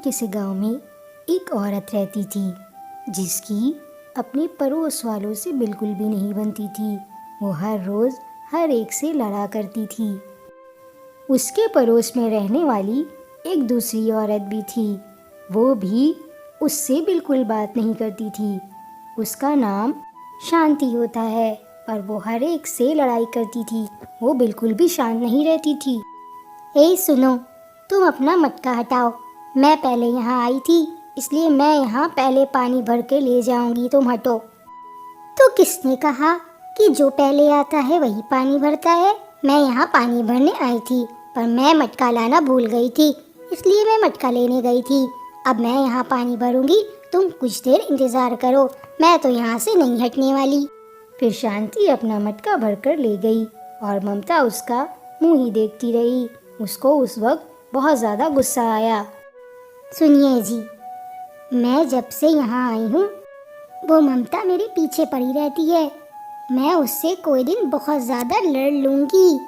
छोटे से गांव में एक औरत रहती थी जिसकी अपने पड़ोस वालों से बिल्कुल भी नहीं बनती थी। वो हर रोज़ हर एक से लड़ा करती थी। उसके पड़ोस में रहने वाली एक दूसरी औरत भी थी। वो भी उससे बिल्कुल बात नहीं करती थी। उसका नाम शांति होता है, पर वो हर एक से लड़ाई करती थी। वो बिल्कुल भी शांत नहीं रहती थी। ए सुनो, तुम अपना मटका हटाओ। मैं पहले यहाँ आई थी, इसलिए मैं यहाँ पहले पानी भर के ले जाऊंगी, तुम हटो। तो किसने कहा कि जो पहले आता है वही पानी भरता है? मैं यहाँ पानी भरने आई थी, पर मैं मटका लाना भूल गई थी, इसलिए मैं मटका लेने गई थी। अब मैं यहाँ पानी भरूंगी, तुम कुछ देर इंतज़ार करो, मैं तो यहाँ से नहीं हटने वाली। फिर शांति अपना मटका भरकर ले गई और ममता उसका मुँह ही देखती रही। उसको उस वक्त बहुत ज़्यादा गुस्सा आया। सुनिए जी, मैं जब से यहाँ आई हूँ वो ममता मेरे पीछे पड़ी रहती है। मैं उससे कोई दिन बहुत ज़्यादा लड़ लूँगी।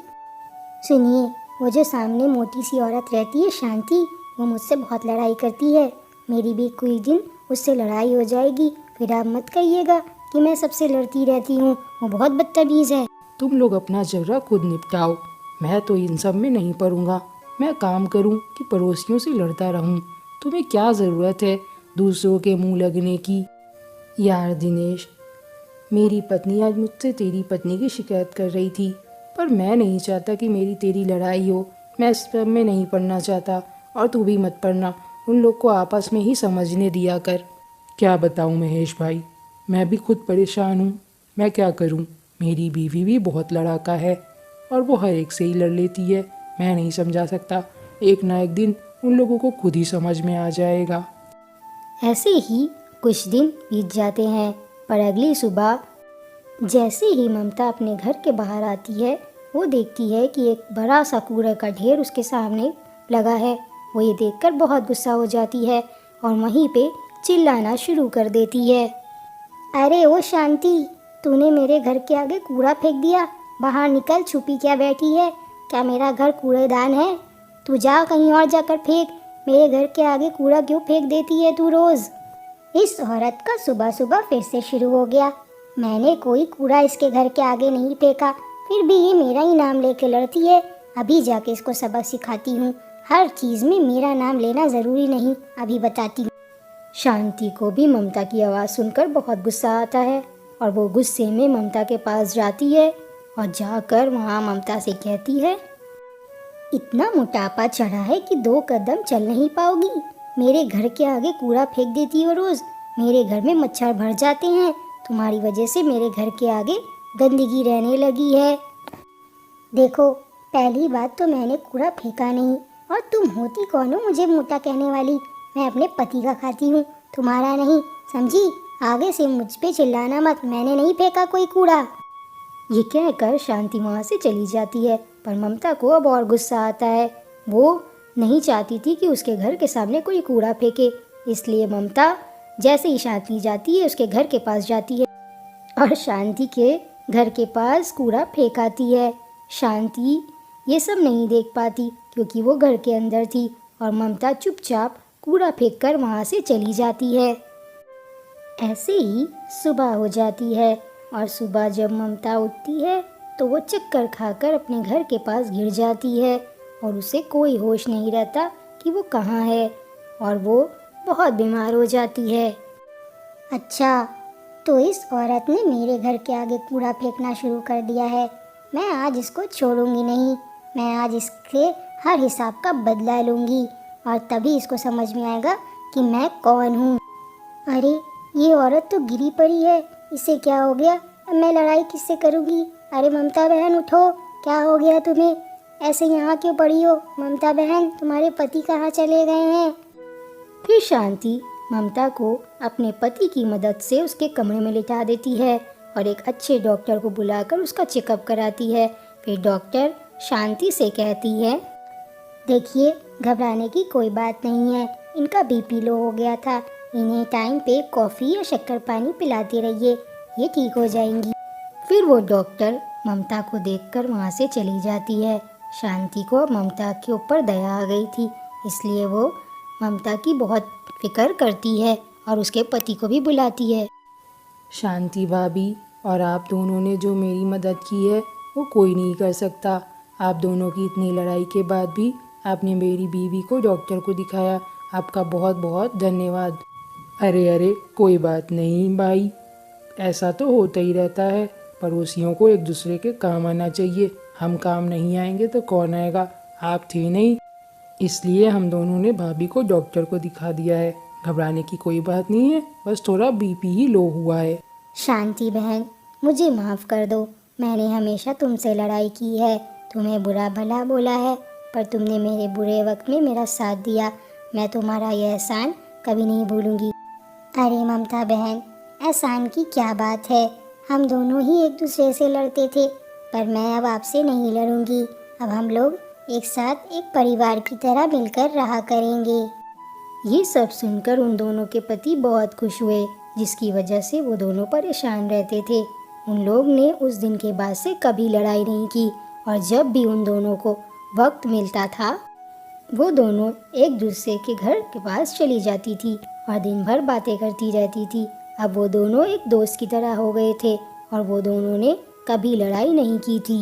सुनिए, वो जो सामने मोटी सी औरत रहती है शांति, वो मुझसे बहुत लड़ाई करती है। मेरी भी कोई दिन उससे लड़ाई हो जाएगी, फिर आप मत कहिएगा कि मैं सबसे लड़ती रहती हूँ। वो बहुत बदतमीज़ है। तुम लोग अपना झगड़ा खुद निपटाओ, मैं तो इन सब में नहीं पड़ूंगा। मैं काम करूं कि पड़ोसियों से लड़ता रहूं? तुम्हें क्या ज़रूरत है दूसरों के मुंह लगने की? यार दिनेश, मेरी पत्नी आज मुझसे तेरी पत्नी की शिकायत कर रही थी, पर मैं नहीं चाहता कि मेरी तेरी लड़ाई हो। मैं इस सब में नहीं पड़ना चाहता, और तू भी मत पड़ना। उन लोग को आपस में ही समझने दिया कर। क्या बताऊं महेश भाई, मैं भी खुद परेशान हूँ। मैं क्या करूँ? मेरी बीवी भी बहुत लड़ाका है और वो हर एक से ही लड़ लेती है। मैं नहीं समझा सकता, एक ना एक दिन उन लोगों को खुद ही समझ में आ जाएगा। ऐसे ही कुछ दिन बीत जाते हैं, पर अगली सुबह जैसे ही ममता अपने घर के बाहर आती है, वो देखती है कि एक बड़ा सा कूड़े का ढेर उसके सामने लगा है। वो ये देखकर बहुत गुस्सा हो जाती है और वहीं पे चिल्लाना शुरू कर देती है। अरे ओ शांति, तूने मेरे घर के आगे कूड़ा फेंक दिया। बाहर निकल, छुपी क्या बैठी है? क्या मेरा घर कूड़ेदान है? तू जा कहीं और जाकर फेंक। मेरे घर के आगे कूड़ा क्यों फेंक देती है तू रोज़? इस औरत का सुबह सुबह फिर से शुरू हो गया। मैंने कोई कूड़ा इसके घर के आगे नहीं फेंका, फिर भी ये मेरा ही नाम लेके लड़ती है। अभी जाके इसको सबक सिखाती हूँ। हर चीज़ में मेरा नाम लेना ज़रूरी नहीं, अभी बताती हूँ। शांति को भी ममता की आवाज़ सुनकर बहुत गुस्सा आता है और वो गुस्से में ममता के पास जाती है और जाकर वहाँ ममता से कहती है, इतना मोटापा चढ़ा है कि 2 कदम चल नहीं पाओगी। मेरे घर के आगे कूड़ा फेंक देती हो रोज़। मेरे घर में मच्छर भर जाते हैं। तुम्हारी वजह से मेरे घर के आगे गंदगी रहने लगी है। देखो, पहली बात तो मैंने कूड़ा फेंका नहीं, और तुम होती कौन हो मुझे मोटा कहने वाली? मैं अपने पति का खाती हूँ, तुम्हारा नहीं, समझी? आगे से मुझ पे चिल्लाना मत, मैंने नहीं फेंका कोई कूड़ा। ये कहकर शांति वहाँ से चली जाती है, पर ममता को अब और गुस्सा आता है। वो नहीं चाहती थी कि उसके घर के सामने कोई कूड़ा फेंके, इसलिए ममता जैसे ही शांति जाती है उसके घर के पास जाती है और शांति के घर के पास कूड़ा फेंक आती है। शांति ये सब नहीं देख पाती क्योंकि वो घर के अंदर थी और ममता चुपचाप कूड़ा फेंककर वहाँ से चली जाती है। ऐसे ही सुबह हो जाती है और सुबह जब ममता उठती है तो वो चक्कर खाकर अपने घर के पास गिर जाती है और उसे कोई होश नहीं रहता कि वो कहाँ है, और वो बहुत बीमार हो जाती है। अच्छा, तो इस औरत ने मेरे घर के आगे कूड़ा फेंकना शुरू कर दिया है। मैं आज इसको छोड़ूंगी नहीं। मैं आज इसके हर हिसाब का बदला लूँगी और तभी इसको समझ में आएगा कि मैं कौन हूँ। अरे, ये औरत तो गिरी पड़ी है, इसे क्या हो गया? अब मैं लड़ाई किससे करूँगी? अरे ममता बहन, उठो, क्या हो गया तुम्हें? ऐसे यहाँ क्यों पड़ी हो? ममता बहन, तुम्हारे पति कहाँ चले गए हैं? फिर शांति ममता को अपने पति की मदद से उसके कमरे में लिटा देती है और एक अच्छे डॉक्टर को बुलाकर उसका चेकअप कराती है। फिर डॉक्टर शांति से कहती है, देखिए, घबराने की कोई बात नहीं है। इनका बीपी लो हो गया था। इन्हें टाइम पे कॉफ़ी या शक्कर पानी पिलाते रहिए, ये ठीक हो जाएंगी। फिर वो डॉक्टर ममता को देखकर वहाँ से चली जाती है। शांति को ममता के ऊपर दया आ गई थी, इसलिए वो ममता की बहुत फिक्र करती है और उसके पति को भी बुलाती है। शांति भाभी, और आप दोनों ने जो मेरी मदद की है वो कोई नहीं कर सकता। आप दोनों की इतनी लड़ाई के बाद भी आपने मेरी बीवी को डॉक्टर को दिखाया। आपका बहुत बहुत धन्यवाद। अरे अरे, कोई बात नहीं भाई, ऐसा तो होता ही रहता है। पड़ोसियों को एक दूसरे के काम आना चाहिए। हम काम नहीं आएंगे तो कौन आएगा? आप थे नहीं, इसलिए हम दोनों ने भाभी को डॉक्टर को दिखा दिया है। घबराने की कोई बात नहीं है, बस थोड़ा बीपी ही लो हुआ है। शांति बहन, मुझे माफ़ कर दो। मैंने हमेशा तुमसे लड़ाई की है, तुम्हें बुरा भला बोला है, पर तुमने मेरे बुरे वक्त में मेरा साथ दिया। मैं तुम्हारा यह एहसान कभी नहीं भूलूंगी। अरे ममता बहन, एहसान की क्या बात है। हम दोनों ही एक दूसरे से लड़ते थे, पर मैं अब आपसे नहीं लड़ूंगी। अब हम लोग एक साथ एक परिवार की तरह मिलकर रहा करेंगे। ये सब सुनकर उन दोनों के पति बहुत खुश हुए, जिसकी वजह से वो दोनों परेशान रहते थे। उन लोग ने उस दिन के बाद से कभी लड़ाई नहीं की, और जब भी उन दोनों को वक्त मिलता था वो दोनों एक दूसरे के घर के पास चली जाती थी और दिन भर बातें करती रहती थी। अब वो दोनों एक दोस्त की तरह हो गए थे और वो दोनों ने कभी लड़ाई नहीं की थी।